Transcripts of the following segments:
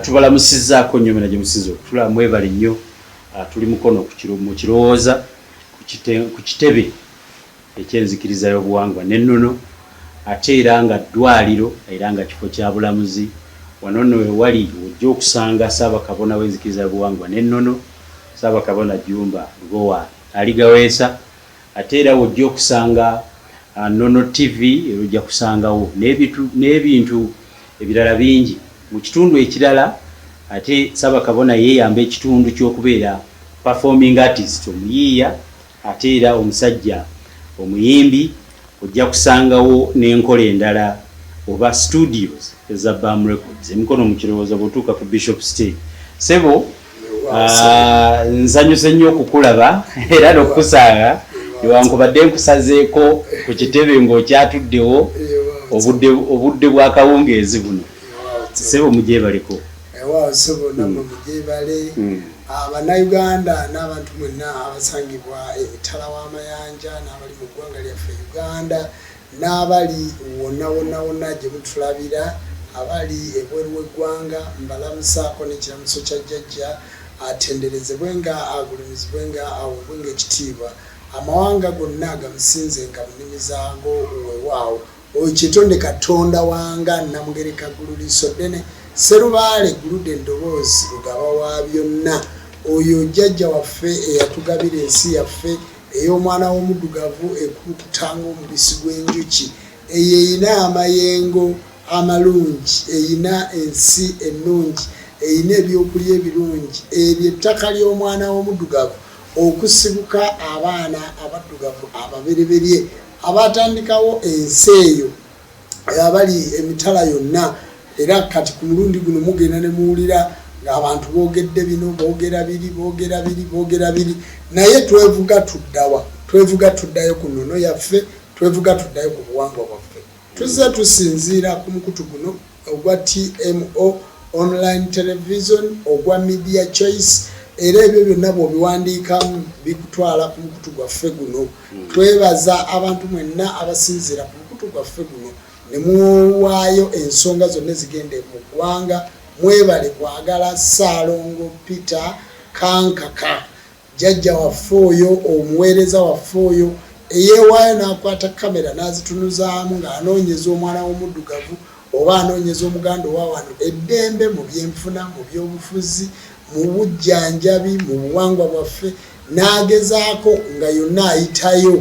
Tubalamusizzaako nnyo mena gye musizo okutula mwebale nnyo. Tuli mukono mu kirowooza ku kitebe ekyenzikiriza y'obuwangwa n'ennono ate era nga ddwaliro era nga kifo kya bulamuzi wano nno wewali ojja okusanga Ssaabakabona w'enzikiriza y'obuwangwa n'ennono Ssaabakabona Jumba Lugowa aligaweesa ate era ojja okusanga Nono TV ojja kusangawo n'ebintu ebirala bingi mu kitundu ekirala ate Ssaabakabona yeeyamba ekitundu ky'okubeera performing artist omuyiiya ate era omusajja omuyimbi ojja kusangawo n'enkola endala oba studios eza Bam Records emikono mu kirowoozo bw'otuuka ku Bishop State sebo nsanyuse nnyo okukulaba era n'okukusanga newankubadde nkusazeeko ku kitebe ng'okyatuddewo obudde bwa kawungeezi buno sebo mujebaleko ewa sebo namwe mujebale Abannayuganda n'abantu mwenna abasangibwa emitala w'amayanja n'abali mu ggwanga lyaffe Uganda n'abali wonna gye mutulabira abali ebweru w'eggwanga mbalamusaako n'ekiramuso kya jjajja atenderezebwenga agulumizibwenga awebwenga ekitiibwa amawanga gonna gamusinzenga mu nnimi zango weewaawo oyo kyetonde Katonda wanga namugereka ggulu liiso ddene Serubaale gulude endoboozi lugaba wa byonna oyo jjajja waffe eyatugabira ensi yaffe ey'omwana w'omuddugavu ekulukutanga omubisi gw'enjuki eyo eyina amayengo amalungi eyina ensi ennungi eyina ebyokulya ebirungi eryo ettaka ly'omwana w'omuddugavu okusibuka abaana abaddugavu ababereberye abatandikawo ensi eyo abali emitala yonna era kati ku mulundi guno mugenda ne muwulira ng'abantu boogedde bino boogera biri naye twevuga tuddayo ku nnono yaffe twevuga tuddayo ku buwangwa bwaffe tuzze tusinziira ku mukutu guno ogwa TMO online television ogwa media choice era ebyo byonna bw'obiwandiikamu bikutwala ku mukutu gwaffe guno twebaza abantu mwenna abasinziira ku mukutu gwaffe guno ne muwaayo ensonga zonna ezigenda mu ggwanga mwebale kwagala Ssaalongo Peter Kankaka jjajja waffe oyo omuweereza waffe oyo eyeewaayo n'akwata kamera n'azitunuzaamu ng'anoonyeza omwana w'omuddugavu oba anoonyeza omuganda owa wano eddembe mu byenfuna mu byobufuzi mu bujjanjabi mu buwangwa bwaffe n'agezaako nga yonna ayitayo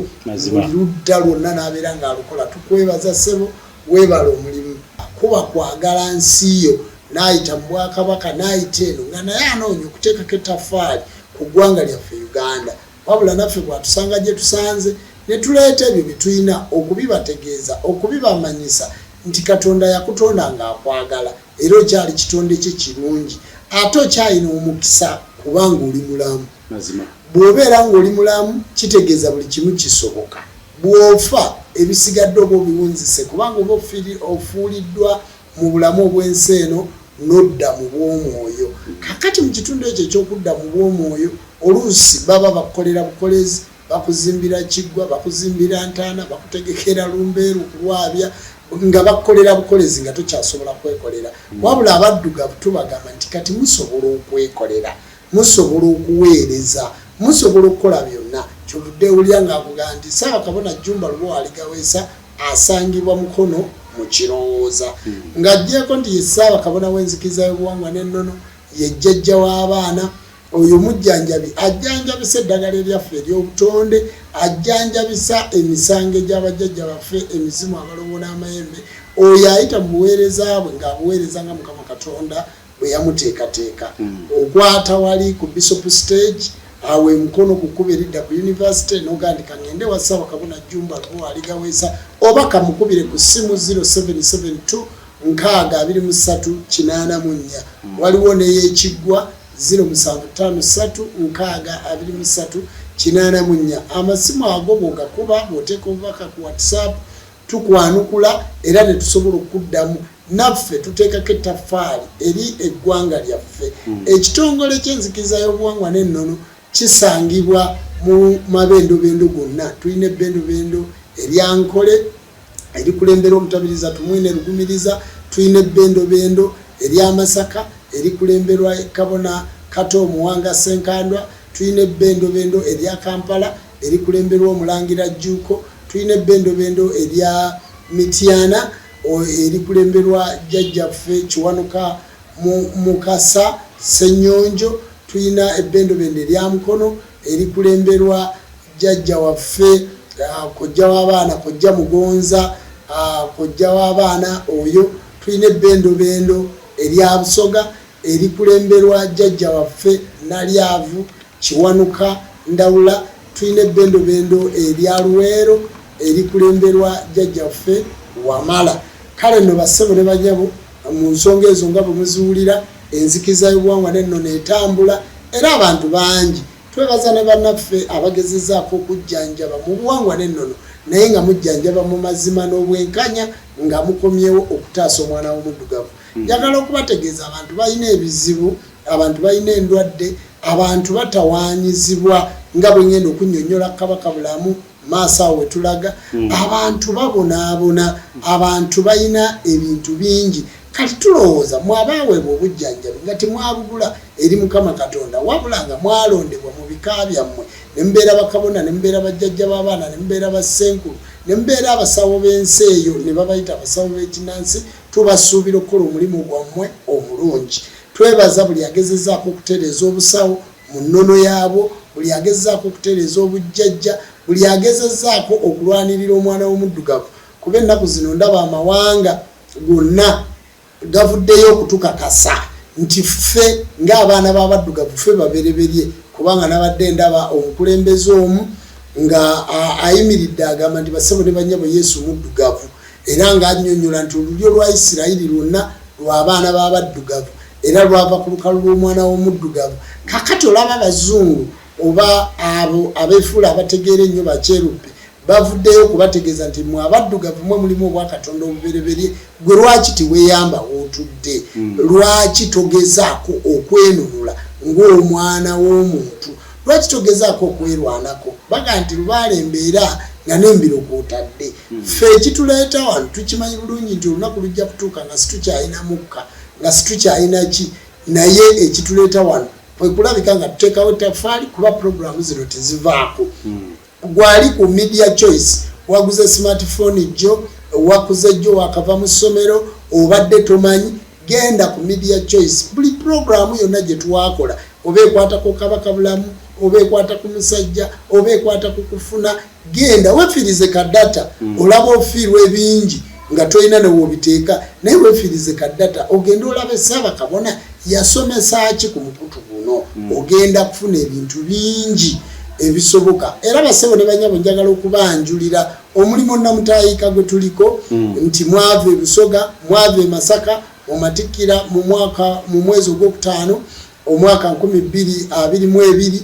buli ludda lwonna n'abeera ng'alukola tukwebaza ssebo weebala omulimu kuba kwagala nsi yo n'ayita mu Bwakabaka n'ayita eno nga naye anoonya okuteekako ettaffaali ku ggwanga lyaffe Uganda wabula naffe bwatusanga gye tusanze ne tuleeta ebyo bye tulina okubibategeeza okubibamanyisa nti Katonda yakutonda ng'akwagala era okyali kitonde kye kirungi ate okyalina omukisa kubanga oli mulamu bw'obeera ng'oli mulamu kitegeeza buli kimu kisoboka bw'ofa ebisigadde oba obiwunzise kubanga oba ofuuliddwa mu bulamu obw'ensi eno n'odda mu bw'omwoyo kakati mu kitundu ekyo eky'okudda mu bw'omwoyo oluusi baba bakukolera bukolezi bakuzimbira kiggwa bakuzimbira ntaana bakutegekera lumbeeru kulwabya nga bakukolera bukolezi nga tokyasobola kwekolera wabula abaddugavu tubagamba nti kati musobola okwekolera musobola okuweereza musobola okukola byonna kyovudde owulira ng'akugamba nti Ssaabakabona Jumba Lugowa aligaweesa asangibwa mukono mu kirowooza ng'ajjeeko nti ye Ssaabakabona w'enzikiriza y'obuwangwa n'ennono ye jjajja w'abaana oyo mujjanjabi ajjanjabisa eddagala eryaffe ery'obutonde ajjanjabisa emisango egy'abajjajja baffe emizimu abalongo n'amayembe oyo ayita mu buweereza bwe ng'abuweereza nga Mukama Katonda bwe yamuteekateeka okwata wali ku Bishop Stage awe mukono kukuba eridda ku university n'ogandika ngende wa Ssaabakabona Jumba Lugowa aligaweesa oba kamukubire ku ssimu 0772 623 84 waliwo n'eyekiggwa 0753 623 84 amasimu ago bw'ogakuba bw'oteeka obubaka ku WhatsApp tukwanukula era ne tusobola okuddamu naffe tuteekako ettaffaali eri eggwanga lyaffe ekitongole ky'enzikiriza y'obuwangwa n'ennono kisangibwa mu mabendobendo gonna tulina ebbendobendo eryankole erikulembera omutabiriza tumwine lugumiriza tulina ebbendobendo eryamasaka erikulemberwa Kabona Kato Muwanga Senkandwa, tuyina ebbendobendo erya Kampala erikulemberwa Omulangira Jjuuko, tuyina ebbendobendo erya Mityana erikulemberwa Jjajjaffe Kiwanuka Mukasa Ssenyonjo, tuyina ebbendobendo erya Mukono erikulemberwa Jjajja waffe kojja w'abaana kojja Mugonza kojja w'abaana oyo, tuyina ebbendobendo erya Busoga erikulemberwa Jjajja waffe Nalyavu Kiwanuka Ndawula, tuyina ebbendobendo erya Luweero erikulemberwa Jjajja waffe Wamala. Kale nno bassebo ne banyabo mu nsonga ezo nga bwe muziwulira, enzikiza y'obuwangwa n'ennono etambula era abantu bangi. Twebaza ne bannaffe abagezezaako okujjanjaba mu buwangwa n'ennono naye nga mujjanjaba mu mazima n'obwenkanya nga mukomyewo okutaasa omwana w'omuddugavu. Njagala okubategeeza abantu balina ebizibu, abantu balina endwadde, abantu batawaanyizibwa nga bwe ngenda okunnyonnyola Kabaka Bulamu maaso awo wetulaga. Abantu babonaabona, abantu balina ebintu bingi. Kati tulowooza mwabaweebwa obujjanjabi nga temwabugula eri Mukama Katonda, wabula nga mwalondebwa mu bika byammwe, ne mbeera bakabona, ne mbeera bajjajja b'abaana, ne mbeera bassenkulu, ne mbeera abasawo b'ensi eyo ne babayita abasawo b'ekinnansi. Tubasuubira okukola omulimu gwammwe omulungi. Twebaza buli agezezaako okutereeza obusawo mu nnono yaabwo, buli agezezaako okutereeza obujjajja, buli agezezaako okulwanirira omwana w'omuddugavu. Kuba ennaku zino ndaba amawanga gonna gavuddeyo okutukakasa nti ffe ng'abaana b'abaddugavu ffe babereberye, kubanga nabadde ndaba omukulembeze omu nga ayimiridde agamba nti bassebo ne bannyabo Yesu muddugavu, era ng'annyonnyola nti olulyo lwa Isirayiri lwonna lw'abaana b'abaddugavu era lwava ku lukalu lw'omwana w'omuddugavu. Kakati olaba abazungu oba abo abeefuula abategeera ennyo bakyeruppe bavuddeyo okubategeeza nti mwe abaddugavu mwe mulimu obwakatonda obubereberye, gwe lwaki tiweeyamba w'otudde? Lwaki togezaako okwenunula ng'omwana w'omuntu? Lwaki togezaako okwerwanako? Baga nti lubaala embeera nga n'embiro kw'otadde. Ffe ekituleeta wano tukimanyi bulungi nti olunaku lujja kutuuka nga situkyalina mukka, nga situkyalina ki, naye ekituleeta wano kwe kulabika nga tuteekawo ettaffaali kuba puroguramu zino tezivaako. Gwali ku media choice, waguze smartphone jo, wakuze jo wakava mu ssomero, obadde tomanyi, genda ku media choice. Buli programu yonna gye twakola, oba ekwata ku Kabaka Bulamu, oba ekwata ku musajja, oba ekwata ku kufuna, genda wefiirize ka data. Olaba ofiirwa ebingi nga tolina ne w'obiteeka, naye wefiirize ka data ogenda olabe Ssaabakabona yasomesa ki ku mukutu guno. Ogenda kufuna ebintu bingi ebisoboka. Era bassebo ne bannyabo njagala okubanjulira omulimu Namutayiika gwe tuliko nti mwava e Busoga, mwava e Masaka, Amatikkira mu mwezi ogwokutaano omwaka 2022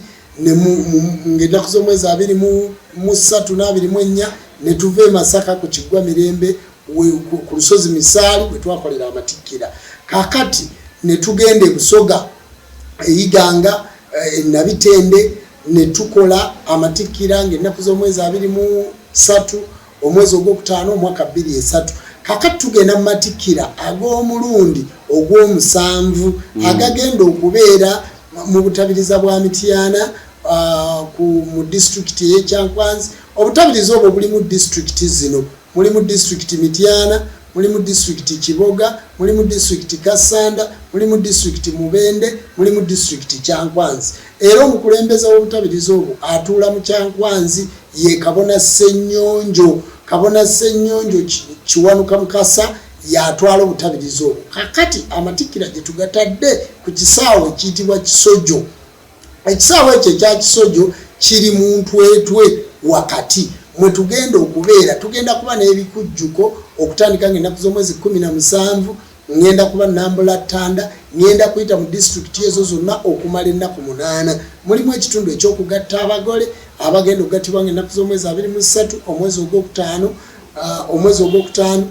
ng'ennaku z'omwezi 23 na 24 ne tuva e Masaka ku Kiggwa Mirembe ku lusozi Misaali bwe twakolera Amatikkira. Kakati ne tugenda e Busoga eyiganga Nabitende ne tukola Amatikkira ng'ennaku z'omwezi 23 omwezi ogwokutaano omwaka 2003. Kakati tugenda mu Matikkira ag'omulundi ogw'omusanvu agagenda okubeera mu butabiriza bwa Mityana mu disitulikiti y'Ekyankwanzi. Obutabiriza obwo buli mu disitulikiti zino, muli mu disitulikiti Mityana, muli mu disitulikiti Kiboga, muli mu disitulikiti Kassanda, muli mu disitulikiti Mubende, muli mu disitulikiti Kyankwanzi. Era omukulembeze w'obutabiriza obwo atuula mu Kyankwanzi ye Kabona Ssenyonjo. Kabona Ssenyonjo Kiwanuka Mukasa yatwala obutabiriza obwo. Kakati Amatikkira gye tugatadde ku kisaawe ekiyitibwa Kisojo. Ekisaawe ekyo ekya Kisojo kiri mu Ntwetwe wakati mwe tugenda okubeera. Tugenda kuba n'ebikujjuko okutandika ng'ennaku z'omwezi 17, ngenda kuba Nambula Ttanda, ngenda kuyita mu disitulikiti ezo zonna okumala ennaku 8. Mulimu ekitundu ekyokugatta abagole abagenda okugattibwa ng'ennaku z'omwezi 23 omwezi ogwokutaano.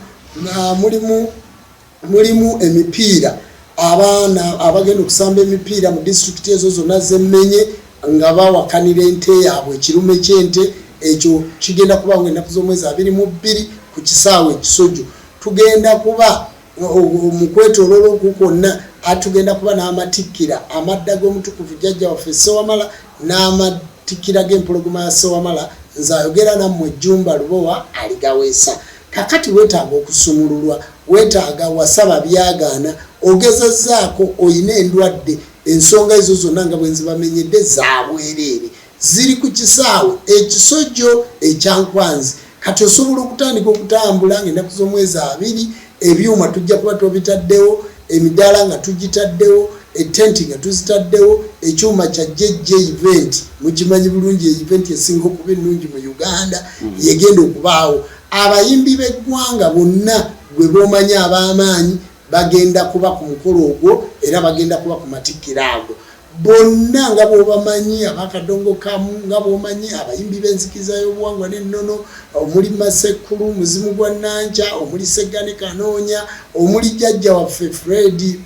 Mulimu emipiira, abaana abagenda okusamba emipiira mu disitulikiti ezo zonna z'emmenye nga bawakanira ente yaabwe ekirume ky'ente. Ekyo kigenda kuba ng'ennaku z'omwezi 22 ku kisaawe Kisojo. Tugenda kuba mu kwetooloola okwo kwonna atugenda kuba n'amatikkira amadda g'omutukuvu jjajja waffe Ssewamala n'amatikkira g'empologoma ya Ssewamala nzayogera nammwe Jjumba Lubowa aligaweesa. Kakati weetaaga okusumululwa, weetaaga wasaba byagaana, ogezezzaako oyina endwadde, ensonga ezo zonna nga bwe nzibamenyedde za bwereere ziri ku kisaawe ekisojjo ekyankwanzi. Kati osobola okutandika okutambula ng'ennaku z'omwezi 2, ebyuma tujja kuba tubitaddewo, emidaala nga tugitaddewo, etenti nga tuzitaddewo, ekyuma kya JJ event mukimanyi bulungi event esinga okuba ennungi mu Uganda yegenda okubaawo. Abayimbi b'eggwanga bonna gwe bomanyi ab'amaanyi bagenda kuba ku mukolo ogwo era bagenda kuba ku matikkira ago bonna nga bw'obamanyi abakadongo kamu nga bw'omanyi abayimbi b'enzikiriza y'obuwangwa n'ennono omuli Masekulu muzimu gwa Nanca omuli Seggane Kanoonya omuli jjajja waffe Fred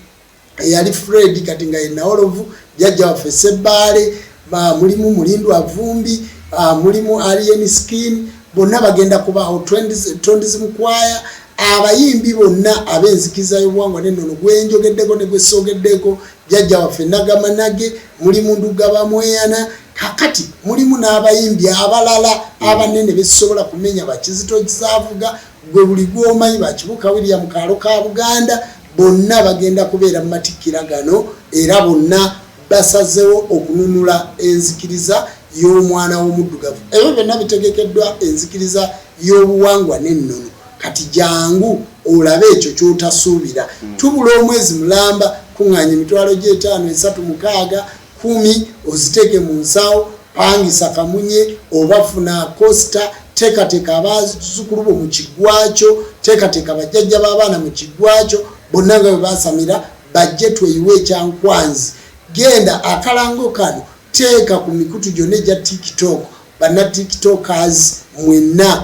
eyali Fred kati nga ye Nawolovu jjajja waffe Sebbaale mulimu Mulindu Avumbi mulimu Alien Skin bonna bagenda kubaawo Tondies Mukwaya abayimbi bonna ab'enzikiriza y'obuwangwa n'ennono gwenjogeddeko ne gwe soogeddeko jjajja waffe Nagamanage mulimu Ndugaba Mweyana kakati mulimu n'abayimbi abalala abanene besobola kumenya Bakizito Kizavuga gwe buli gw'omanyi Bakibuka William Kaalo ka Buganda bonna bagenda kubeera mu matikkira gano era bonna basazewo okununula enzikiriza y'omwana w'omuddugavu. Ebyo byonna bitegekeddwa enzikiriza y'obuwangwa n'ennono. Kati jangu olabe ekyo ky'otasuubira. Tubula omwezi mulamba kuŋŋaanya emitwalo gy'etaano 3 6 10 oziteeke mu nsawo pangisa kamunye obafuna kosta teekateeka abazzukulu bo mu kiggwakyo teekateeka bajjajja b'abaana mu kiggwakyo bonna nga bwe baasamira bajje tweyiwe ekyankwanzi. Genda akalango kano teeka ku mikutu gyonna egya TikTok banna TikTokers mwenna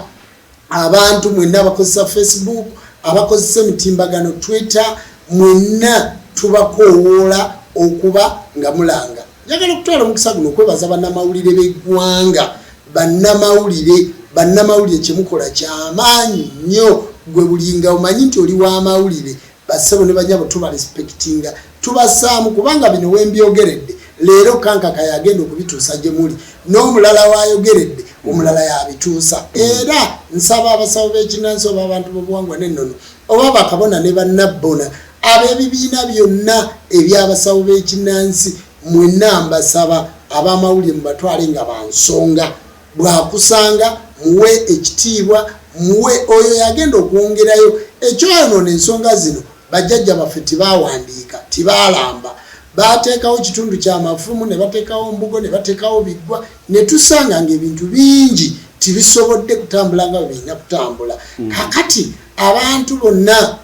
abantu mwenna abakozesa Facebook abakozesa emitimbagano Twitter mwenna tubakoowoola okuba nga mulanga. Njagala okutwala omukisa guno okwebaza bannamawulire b'eggwanga bannamawulire kyemukola ky'amaanyi nnyo gwe bulinga omanyi nti oli w'amawulire bassebo ne banyabo tubarespectinga tubasaamu kubanga bino wembyogeredde leero kankaka yagenda okubituusa gye muli n'omulala wayogeredde omulala yabituusa. Era nsaba abasawo b'ekinnansi oba abantu b'obuwangwa n'ennono oba bakabona ne bannabbona ab'ebibiina byonna eby'abasawo b'ekinnansi mwenna mbasaba ab'amawulire mubatwale nga bansonga bwakusanga muwe ekitiibwa muwe oyo yagenda okwongerayo ekyoyonoona ensonga zino bajjajja baffe tibaawandiika tibaalamba bateekawo kitundu ky'amafumu ne bateekawo mbugo ne bateekawo biggwa ne tusanga ng'ebintu bingi tibisobodde kutambula nga birina kutambula. Kakati abantu bonna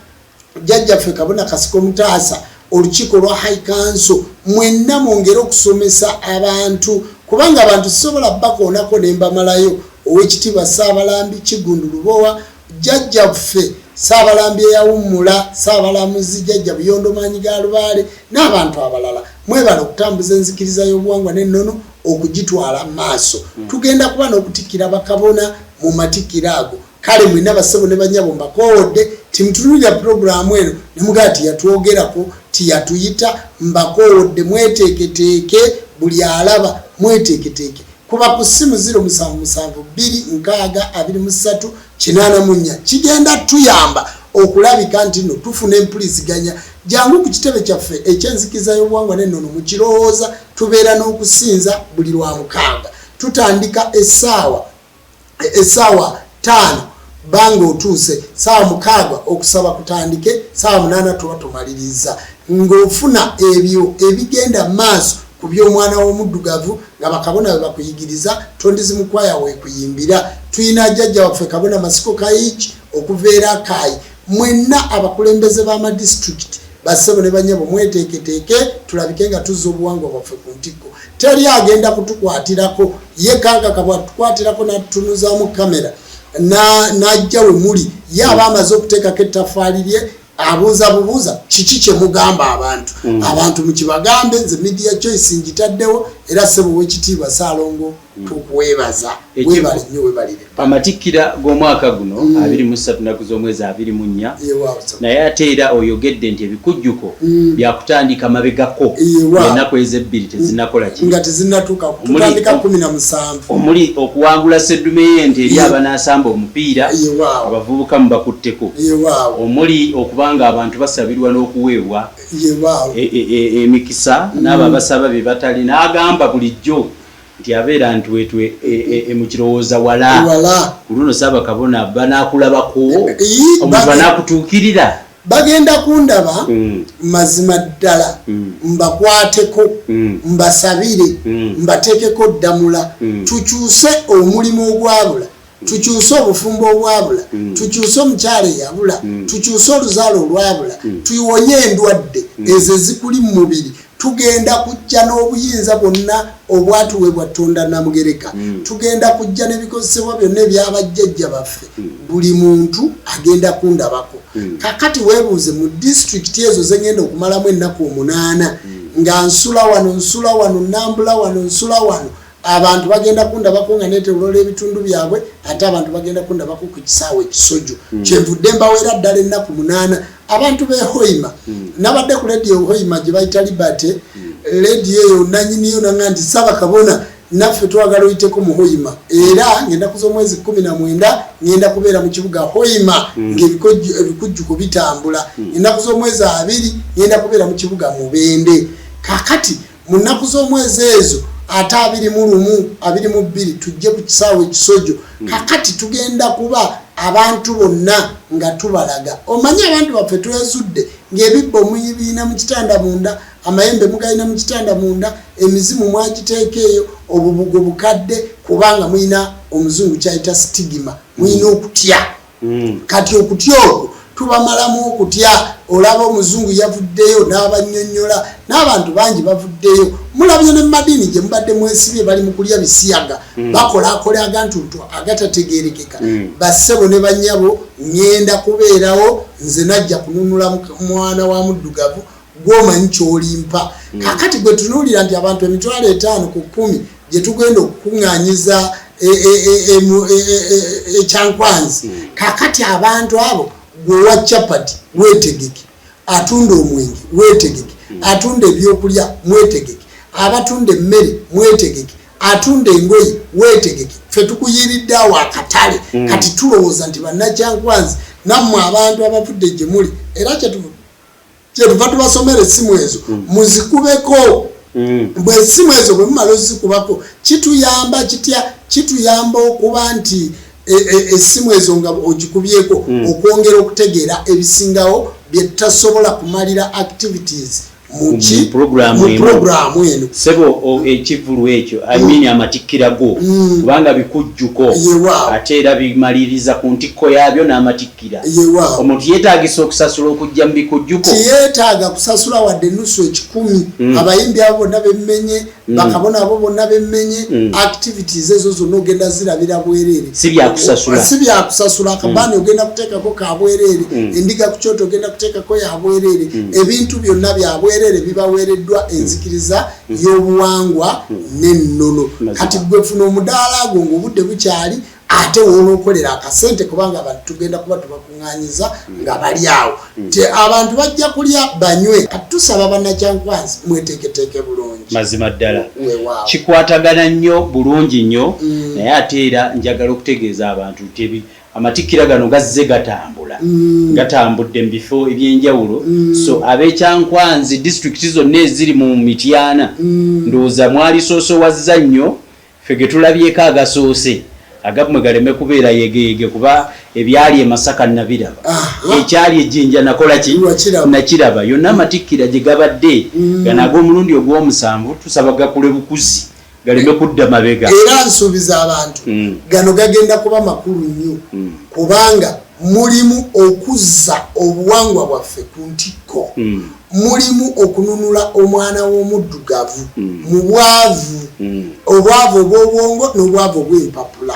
jjajjaffe Kabona Kasiko Mutaasa olukiiko lwa High Council mwenna mwongere okusomesa abantu kubanga abantu sisobola bakoonako ne mbamalayo. Oweekitiibwa Ssaabalambi Kigundu Lubowa jjajjaffe Ssaabalambi eyawummula Ssaabalamuzi jjajja Buyondo Maanyi ga Lubaale n'abantu abalala mwebala okutambuza enzikiriza y'obuwangwa n'ennono okugitwala maaso. Tugenda kuba n'okutikkira bakabona mu matikkira ago. Kale mwenna bassebo ne banyabo mbakoowodde timutunulira puroguraamu eno ne mugaa tiyatwogerako tiyatuyita mbakoowodde mweteeketeeke buli alaba mweteeketeeke kuba ku ssimu 0772623484 kigenda tuyamba okulabika nti no tufuna empuliziganya jangu ku kitebe kyaffe ekyenzikiriza y'obuwangwa n'ennono mu kirowooza tubeera n'okusinza buli lwa mukaaga tutandika essaawa 5 banga otuuse saawa 6 okusaba kutandike saawa 8 tuba tumaliriza ng'ofuna ebyo ebigenda maaso ku by'omwana w'omuddugavu nga bakabona bwe bakuyigiriza Tondies Mukwaya weekuyimbira. Tuyina jjajja waffe Kabona Masiko Kayiiki okuveera Kaayi mwenna abakulembeze b'amadistrict bassebo ne banyabo mweteeketeeke tulabike nga tuzza obuwangwa bwaffe ku ntikko. Teri agenda kutukwatirako ye kankaka bwatukwaatirako n'atutunuzaamu kamera n'ajja we muli ye aba amaze okuteekako ettaffaali lye abuuza bubuuza kiki kye mugamba abantu abantu mukibagambe nze media choice ngitaddewo era ssebo w'ekitiibwa Ssaalongo tukuweebaza weebale nnyo weebalire. Amatikkira g'omwaka guno 23 nnaku z'omwezi 24 naye ate era oyogedde nti ebikujjuko byakutandika mabegako ennaku ezebbiri tezinnakola ki nga tezinnatuuka tutandika 17 omuli okuwangula seddume y'ente eri abanaasamba omupiira abavubuka mu bakutteko omuli okubanga abantu basabirwa n'okuweebwa emikisa n'abo abasaba bye batali n'agamba bulijjo nti abeera ntwetwe mu kirowooza wala ku luno Ssaabakabona banaakulabako omuntu banaakutuukirira bagenda kundaba mazima ddala mbakwateko mbasabire mbateekeko ddamula tukyuse omulimu ogwabula tukyuse obufumbo obwabula tukyuse omukyala eyabula tukyuse oluzaalo olwabula tuyiwonye endwadde ezo ezikuli mu mubiri tugenda kujja n'obuyinza bwonna obwatuweebwa Katonda Namugereka tugenda kujja n'ebikozesebwa byonna ebyabajjajja baffe buli muntu agenda kundabako kakati weebuuze mu disitulikiti ezo zengenda okumalamu ennaku 8 nga nsula wano nambula wano nsula wano abantu bagenda kundabako nga neetewolola ebitundu byabwe ate abantu bagenda kundabako ku kisaawe ekisojo kyenvudde mbaweera ddala ennaku 8 abantu b'ehoima nabadde ku lediyo hoima gye bayita Liberty lediyo eyo nanyiniyo nanga nti Ssaabakabona naffe twagala oyiteko mu hoima era ng'ennaku z'omwezi 19 ngenda kubeera mu kibuga hoima ng'ebikujjuko bitambula ennaku z'omwezi 2 ngenda kubeera mu kibuga Mubende kakati mu nnaku z'omwezi ezo ate 22 tujje ku kisaawe ekisojo kakati tugenda kuba abantu bonna nga tubalaga omanyi abantu baffe twezudde ng'ebibbo muyibiina mu kitanda munda amayembe mugayina mu kitanda munda emizimu mwagiteeka eyo obubugo bukadde kubanga muyina omuzungu kyayita stigma muyina okutya kati okutya okwo tubamalamu okutya olaba omuzungu yavuddeyo n'abannyonnyola n'abantu bangi bavuddeyo mulabye ne madiini gye mubadde mwesibye bali mu kulya bisiyaga bakolaakolaaga ntuntu agatategeerekeka bassebo ne bannyabo ngenda kubeerawo nze najja kununula mwana wa muddugavu gw'omanyi ky'olimpa kakati gwe tunuulira nti abantu 5,000 ku 10 gye tugenda okukuŋŋaanyiza ekyankwanzi kakati abantu abo gwewa chapati weetegeke atunda omwenge weetegeke atunda ebyokulya mwetegeke abatunda emmere mwetegeke atunda engoye weetegeke ffe tukuyiridde awo akatale kati tulowooza nti bannakyankwanzi nammwe abantu abavudde gye muli era kyetuva tubasomera essimu ezo muzikubeko bwe essimu ezo bwe mumala ozikubako kituyamba kitya kituyamba okuba nti essimu ezo nga ogikubyeko okwongera okutegeera ebisingawo bye tutasobola kumalira activities mu programu eno sebo ekivulu ekyo amatikkira go kubanga bikujjuko ate era bimaliriza ku ntikko yaabyo n'amatikkira omuntu yeetaagisa okusasula okujja mu bikujjuko tiyeetaaga kusasula wadde ennusu 10 abayimbi abo bonna bemmenye bakabona abo bonna bemmenye activities ezo zonna ogenda zirabira bwereere si byakusasula akabaani ogenda kuteekako ka bwereere endiga ku kyoto ogenda kuteekako ya bwereere ebintu byonna bya bwereere bibaweereddwa enzikiriza y'obuwangwa n'ennono kati gwe funa omudaala gwo ng'obudde bukyali ate woolookolera akasente kubanga abantu tugenda kuba tubakuŋŋaanyiza nga bali awo abantu bajja kulya banywe kati tusaba bannakyankwanzi mweteeketeeke bulungi mazima ddala kikwatagana nnyo bulungi nnyo naye ate era njagala okutegeeza abantu nti amatikkira gano gazze gatambudde mu bifo ebyenjawulo so ab'ekyankwanzi disitulikiti zonna eziri mu Mityana ndowooza mwali soosowazza nnyo ffe ge tulabyeko agasoose agabwe galeme kubeera yegeyege kuba ebyali e Masaka nabiraba ekyali ejjinja nakola ki nakiraba yonna amatikkira gye gabadde gano ag'omulundi ogw'omusanvu tusaba gakule bukuzi galeme kudda mabega era nsuubiza abantu gano gagenda kuba makulu nnyo kubanga mulimu okuzza obuwangwa bwaffe ku ntikko mulimu okununula omwana w'omuddugavu mu bwavu obwavu obw'obwongo n'obwavu obw'empapula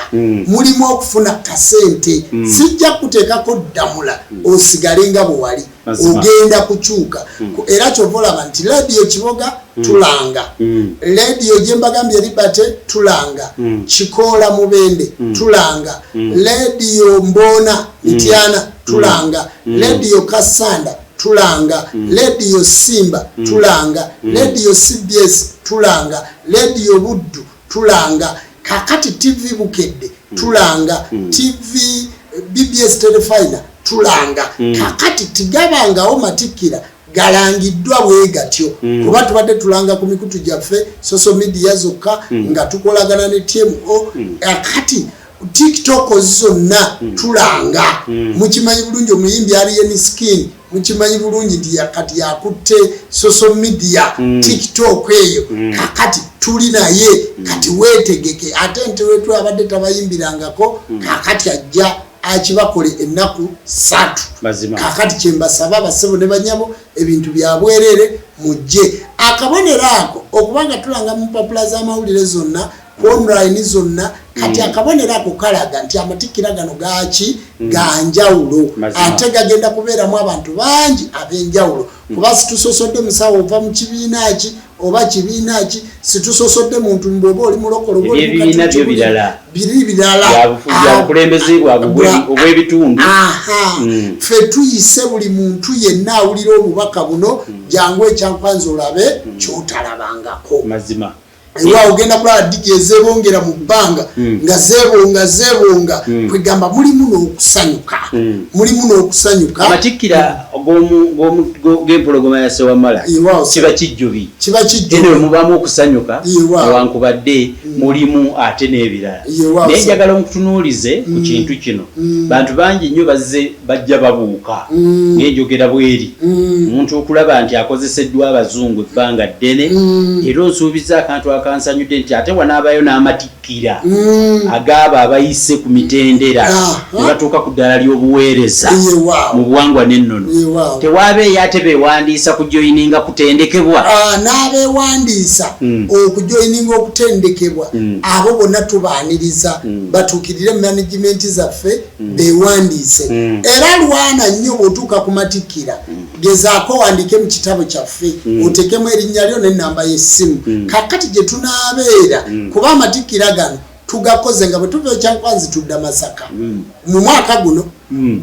mulimu okufuna kasente sijja kuteekako ddamula osigale nga bwe wali ogenda kukyuka era kyova olaba nti ladiyo Kiboga tulanga radio Jembagambye Liberty tulanga Chikola Mubende tulanga radio Mbona Itiana tulanga radio Kasanda tulanga radio Simba tulanga radio CBS tulanga radio Buddu tulanga kakati TV Bukedde tulanga TV BBS Telefina tulanga kakati tigabangawo Amatikkira galangiddwa bwegatyo kuba tubadde tulanga ku mikutu gyaffe social media zokka nga tukolagana ne TMO akati TikTok zonna tulanga mukimanyi bulungi omuyimbi ali yeni skin mukimanyi bulungi ndi yakati yakutte social media TikTok eyo kakati tuli naye kati wetegeke ate ntewetu abadde tabayimbirangako kakati ajja akibakole ennaku 3 kakati kyembasaba basebo ne banyabo ebintu byabwerere mujje akaboneraako okubanga tulanga mu papula z'amawulire zonna online zonna kati akaboneraako kalaga nti Amatikkira gano gaaki ganjawulo ate gagenda kubeeramu abantu bangi ab'enjawulo kuba situsosodde musawo ova mu kibiina ki oba kibiina ki situsosodde muntu mbweba oli mulokolo biri birala obukulembeze bwabwe obw'ebitundu ffe tuyise buli muntu yenna awulira obubaka buno jangu ekyankwanza olabe kyotalabangako mazima ewa ogenda kulaba digi ezebongera mu bbanga nga zebonga kwegamba mulimu n'okusanyuka Amatikkira g'empologoma ya Sewamala kiba kijjubi ene mubamu okusanyuka newankubadde mulimu ate n'ebirala naye njagala mukutunuulize ku kintu kino bantu bangi nnyo bajja babuuka ng'enjogera bweri omuntu okulaba nti akozeseddwa abazungu ebbanga ddene era onsuubiza akantu akansanyudde nti ate wanaabayo n'Amatikkira agaaba abayise ku mitendera ne batuuka ku ddala ly'obuweereza mu buwangwa n'ennono tewaabeeyo ate beewandiisa kujoyininga kutendekebwa n'abeewandiisa okujoyininga okutendekebwa abo bonna tubaaniriza batuukirire management zaffe beewandiise era lwana nnyo bw'otuuka ku Matikkira gezaako wandike mu kitabo kyaffe otekemu erinnya lyo n'ennamba y'essimu kakati gye tunaabeera kuba Amatikkira gano tugakoze nga bwe tuva ekyankwanzi tudda Masaka mu mwaka guno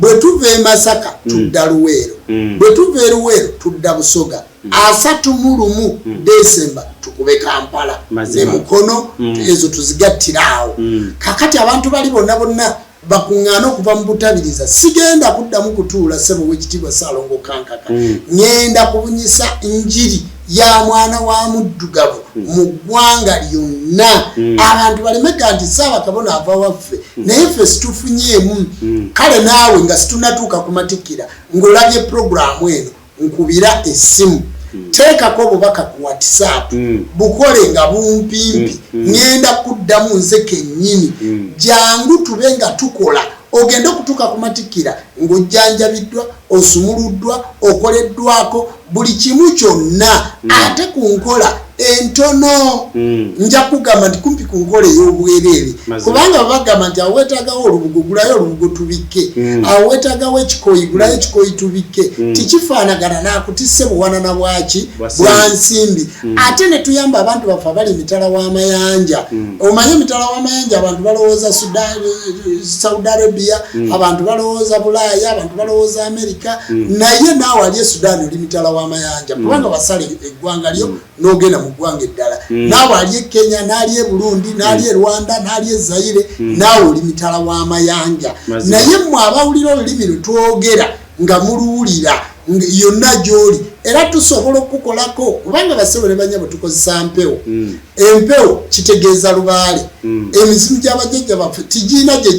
bwe tuva e Masaka tudda Luweero bwe tuva e Luweero tudda Busoga 31 Desemba tukube Kampala ne Mukono ezo tuzigattirawo kakati abantu bali bonna bakuŋŋaana okuva mu butabiriza sigenda kuddamu kutuula ssebo w'ekitiibwa Ssaalongo Kankaka ŋŋenda kubunyisa njiri ya mwana wa muddugavu mu ggwanga lyonna abantu balemega nti Ssaabakabona ava waffe naye ffe situfunyeemu kale naawe nga situnatuuka ku Matikkira ng'olabye puroguramu eno nkubira essimu teekako obubaka ku WhatsApp bukole nga bumpimpi ŋŋenda kuddamu nze kennyini jangu tube nga tukola ogenda okutuuka ku Matikkira ng'ojjanjabiddwa osumuluddwa okoleddwako buli kimu kyonna ate ku nkola entono nja kugamba nti kumpi ku nkola ey'obwereere kubanga bagamba nti awo weetaagawo olubugo gulayo olubugo tubikke awo weetaagawo ekikoyi gulayo ekikoyi tubikke tikifaanagana naakutisse buwanana bwaki bwa nsimbi ate ne tuyamba abantu baffe abali emitala w'amayanja omanye emitala w'amayanja abantu balowooza Saudi Arabia abantu balowooza Bulaaya abantu balowooza Amerika naye naawe ali e Sudan oli mitala w'amayanja kubanga basale eggwanga lyo n'ogenda mu ggwanga eddala naawe ali e Kenya n'ali e Burundi n'ali e Rwanda n'ali e Zaire naawe oli mitala w'amayanja naye mmwe abawulira olulimi lwe twogera nga muluwulira yonna gy'oli era tusobola okukolako kubanga basebo ne banyabo tukozesa mpewo empewo kitegeeza lubaale emizimu gy'abajjajja baffe tigiina gye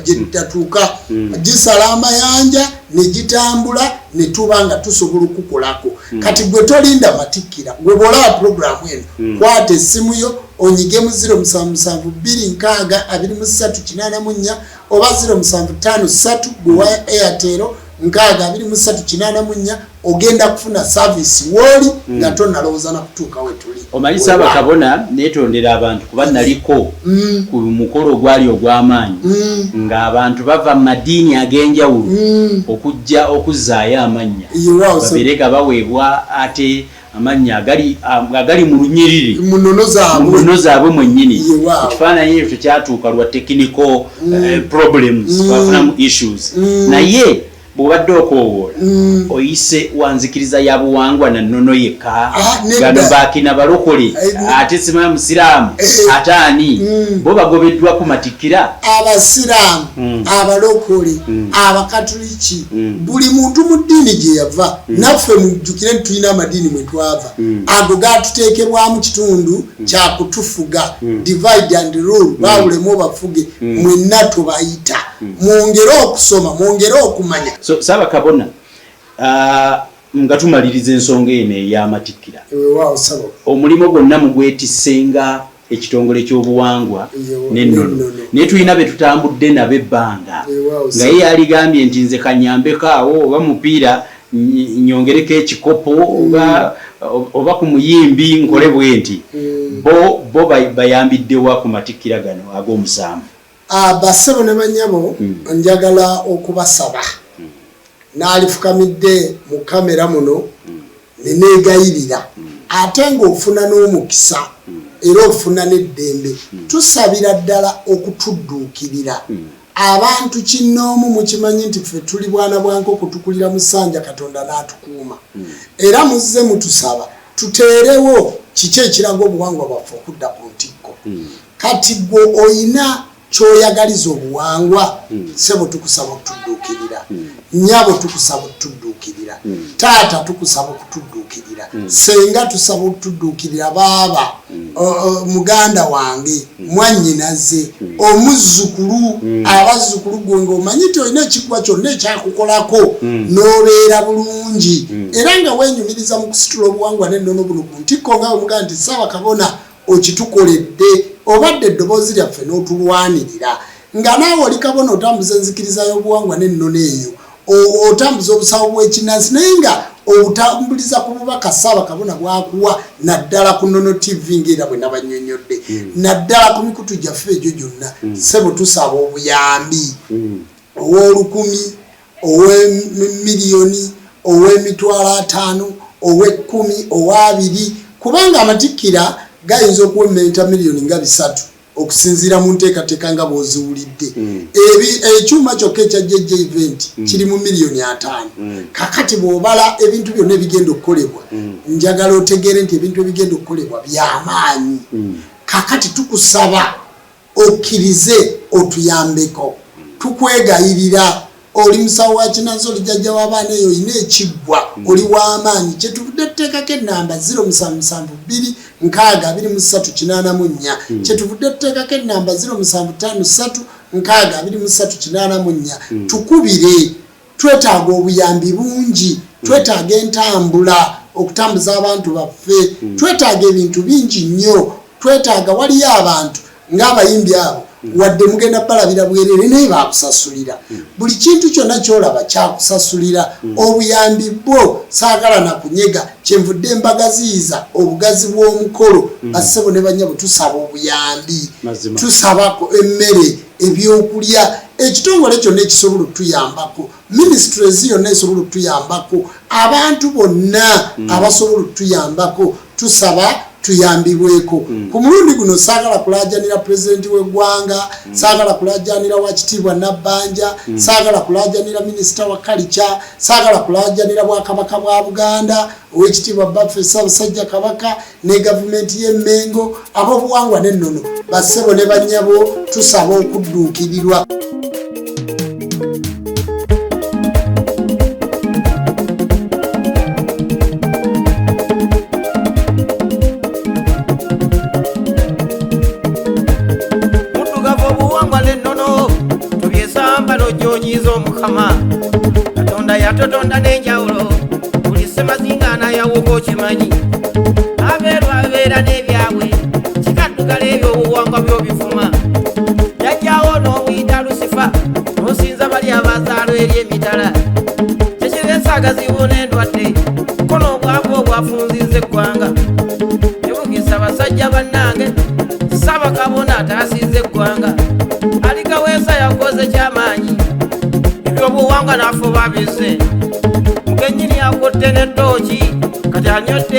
gitatuuka gisala amayanja ne gitambula ne tuba nga tusobola okukolako kati gwe tolinda Matikkira gwe bw'olaba puroguramu eno kwata essimu yo onyigemu 0776238384 oba 0753 gwe wa Airtel 62384 ogenda kufuna service woli nga tonnalowooza na kutuuka wetuli omanyi Ssaabakabona neetondera abantu kuba naliko ku mukolo ogwali ogw'amaanyi ng'abantu bava mu madiini ag'enjawulo okujja okuzzaayo amannya babeere nga baweebwa ate amannya agali mu lunyiriri mu nnono zaabwe mwennyini. Ekifaananyi ekyo kyatuuka lwa technical problems, twafunamu issues. Naye bw'obadde okoowoola oyise wanzikiriza ya buwangwa na nnono yekka, gano baakina balokole ate simanyi musiraamu ate ani bo bagobeddwa ku matikkira. Abasiraamu, abalokole, abakatuliki, buli muntu mu ddiini gye yava. Naffe mujjukire nti tulina amadiini mwe twava, ago gatuteekebwamu kitundu kyakutufuga, divide and rule, bawulemu obafuge, mwenna tubayita. Mwongere okusoma, mwongere okumanya. So Ssaabakabona, nga tumaliriza ensonga eno ey'amatikkira, omulimu gwonna mugwetisenga ekitongole ky'obuwangwa n'ennono, naye tulina be tutambudde nabo ebbanga nga ye yaligambye nti nze kanyambeko awo oba mupiira nyongereko ekikopo oba ku muyimbi nkole bwe nti bo bayambiddewa ku matikkira gano ag'omusanvu. Bassebo ne bannyabo njagala okubasaba n'alifukamidde mu kamera muno ne neegayirira ate ng'ofuna n'omukisa era ofuna n'eddembe, tusabira ddala okutudduukirira abantu kinnoomu. Mukimanyi nti ffe tuli bwana bwa nkoko, tukulira mu ssanja Katonda n'atukuuma, era muzze mutusaba tuteerewo kiki ekiraga obuwangwa bwaffe okudda ku ntikko. Kati gwe oyina kyoyagaliza obuwangwa, ssebo tukusaba okutudduukirira, nnyabo tukusaba okutudduukirira, taata tukusaba okutudduukirira, senga tusaba okutudduukirira, baaba muganda wange, mwannyinaze, omuzzukulu, abazzukulu gwe ng'omanyi nti olina ekikuba kyonna ekyakukolako n'obeera bulungi, era nga weenyumiriza mu kusitula obuwangwa n'ennono buno ku ntikko nga bwe mugamba nti Ssaabakabona okitukoledde, obadde eddoboozi lyaffe n'otulwanirira, nga naawe oli kabona otambuza enzikiriza y'obuwangwa n'ennono eyo, otambuza obusawo bw'ekinnansi, naye nga obutambuliza ku bubaka Ssaabakabona bwakuwa naddala ku Nnono TV ng'era bwe nabannyonnyodde, naddala ku mikutu gyaffe egyo gyonna. Ssebo tusaba obuyambi ow'olukumi, ow'emiliyoni, ow'emitwalo 5, ow'ekkumi, ow'abiri, kubanga amatikkira gayinza okuwementa miliyoni nga 3 okusinziira mu nteekateeka nga bw'oziwulidde. Ekyuma kyokka ekya JJ event kiri mu miliyoni 5. Kakati bw'obala ebintu byonna ebigenda okukolebwa, njagala otegeere nti ebintu ebigenda okukolebwa by'amaanyi. Kakati tukusaba okkirize otuyambeko, tukwegayirira. Oli musawo wa Kinansi, oli jjajja w'abaana eyo, olina ekiggwa, oli w'amaanyi. Kyetuvudde tuteekako ennamba 07726384, kyetuvudde tuteekako ennamba 0753623884. Tukubire, twetaaga obuyambi bungi, twetaaga entambula okutambuza abantu baffe, twetaaga ebintu bingi nnyo, twetaaga waliyo abantu ng'abayimbi abo wadde mugenda balabira bwerere naye baakusasulira. Buli kintu kyonna kyolaba kyakusasulira. Obuyambi bwo saagala na kunyega, kyenvudde mbagaziyiza obugazi bw'omukolo. Bassebo ne bannyabo tusaba obuyambi, tusabako emmere, ebyokulya, ekitongole kyonna ekisobola okutuyambako, ministries yonna esobola okutuyambako, abantu bonna abasobola okutuyambako, tusaba tuyambibweko. Ku mulundi guno saagala kulaajanira pulezidenti w'eggwanga, saagala kulaajanira wakitiibwa Nabbanja, saagala kulaajanira minisita wa culture, saagala kulaajanira bwakabaka bwa Buganda, ow'ekitiibwa Baffe Ssaabasajja Kabaka ne gavumenti y'e Mengo, ab'obuwangwa n'ennono. Bassebo ne bannyabo tusaba okudduukirirwa. Katonda yatotonda n'enjawulo, buli ssemazingaana yawuka okimanyi, abeera n'ebyabwe, kikaddugala ebyobuwangwa by'obifuma. Jajjaawo n'omuyita Lusifa, n'osinza bali abazaalo eri emitala. Kyekiva ensaagazibu n'endwadde, ko n'obwavu obwafunzizza eggwanga. Ebugisa basajja bannange, Ssaabakabona ataasizza eggwanga. Alikaweesa yakoze ky'amaanyi, obuwangwa n'afuba bize, mukenyini yakutte n'ettooki, kati anyodde